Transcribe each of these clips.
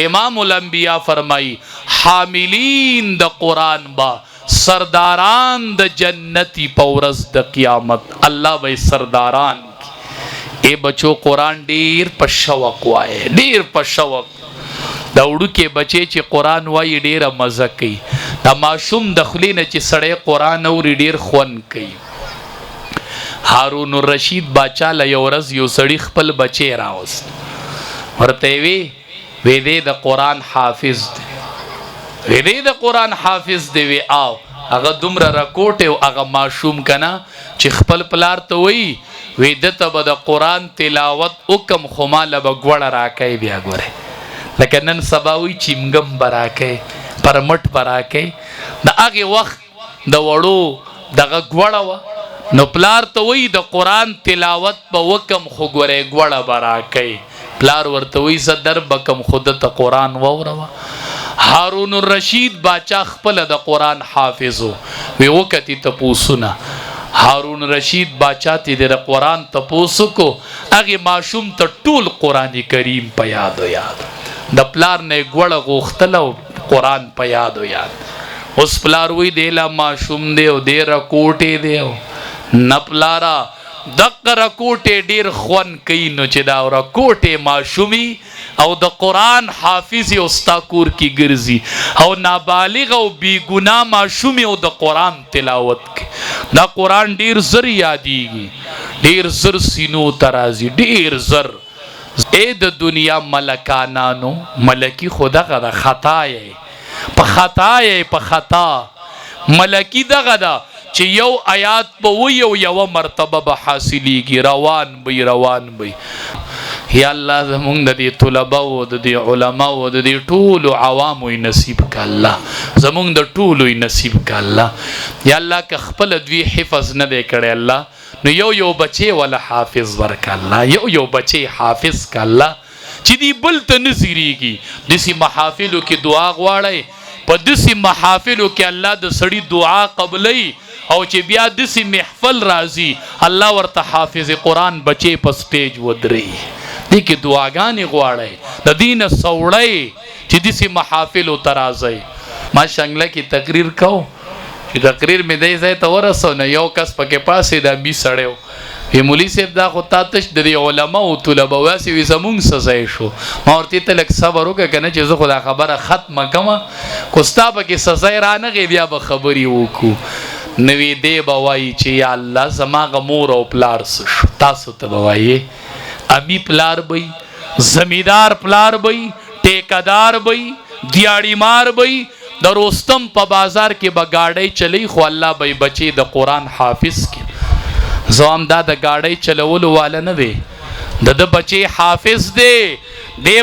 امام الانبیاء فرمائی حاملین د قرآن با سرداران د جنتی پورز د قیامت اللہ بھائی سرداران کی اے بچو قرآن ډیر په شوق وائے ډیر په شوق دا وړو کې بچي چې قرآن وایي ډیره مزه کوي دا ماشوم د خولې نه چې سړی قرآن اوري ډیر خوند کوي هارون الرشید باچا له یو ورځ یو سړي خپل بچی راوست ورته وی دې د قرآن حافظ دی دې د قرآن حافظ دی وی آو هغه دومره راکوټ او هغه ماشوم کنا چې خپل پلار ته وی دته به د قرآن تلاوت حکم خو ماله به ګوړه راکوي بیا ګوره لکه نن سباوی چیمګم براکې پرمټ براکې د هغې وخت د وړو دغه ګوړه وه نو پلار ته وی د قرآن تلاوت به وکم خو ګورې ګوړه براکې پلار ورته وی زه در بکم خو دته قرآن واوروه هارون الرشید باچا خپله د قرآن حافظ و وی وکتې تپوسونه هارون رشید باچا تی د قرآن تپوسو کو هغې ماشوم ته ټول قرآن کریم په یاد و یاد د پلار نه ګوړه غوښتله او قرآن په یاد و یاد اوس پلار وی دی لا ماشوم دی او دی راکوټې دی او نه پلاره دغه راکوټې ډېر خوند کوي نو چې دا راکوټې ماشومي او د قرآن حافظ او ستا کور کې ګرځي او نابالغ او بیګناه ماشومي او د قرآن تلاوت کوي دا قرآن ډېر زر یادېږي ډېر زر سینو ته راځي ډېر زر اے د دنیا ملکانانو ملکی خدا غدا خطا یې په خطا یې په خطا ملکی دغه دا چې یو آیات په وی او یو مرتبه به حاصلېږي روان بی یا الله زمونږ د دې طلبه او د دې علما او د دې ټولو عوامو نصیب کا الله زمونږ د ټولو نصیب کا الله یا الله که خپل دوی حفظ نه دی کړی الله نو یو بچی ولا حافظ ورک الله یو بچی حافظ کا الله چې دی بل ته نزیریږي دسی محافلو کې دعا غواړي په دسی محافلو کې الله د سړی دعا قبلای او چې بیا دسی محفل راځي الله ورته حافظ قرآن بچی په سټیج ودري دې کې دعاګانې غواړي د دین سوړی چې دسی محافلو ترازي ما شنګله کې تقریر کو چې تقریر مې دی ځای ته ورسو نه یو کس پکې پاسې دا بي سړی وی مولوي صاحب دا خو تا تش د علما او طلبه واسي وي زمونږ څه ځای شو ما ورته ته لږ صبر وکړه که نه چې زه خو دا خبره ختمه کړمه خو ستا پکې څه ځای رانغی بیا به خبرې وکړو نو وی دی به وایي چې یا الله زما مور او پلار څه شو تاسو ته به وایي امی پلار بی زمیدار پلار بی ټیکدار بی دیاړی مار بی د رستم په بازار کې به گاډی چلی خو الله به بچي د قرآن حافظ کې زوام دا د گاډی چلولو والا نه دی د بچي حافظ دی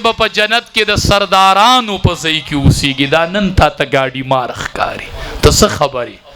به په جنت کې د سردارانو په ځای کې اوسېږي دا نن تا ته گاډی مار ښکاري ته څه خبرې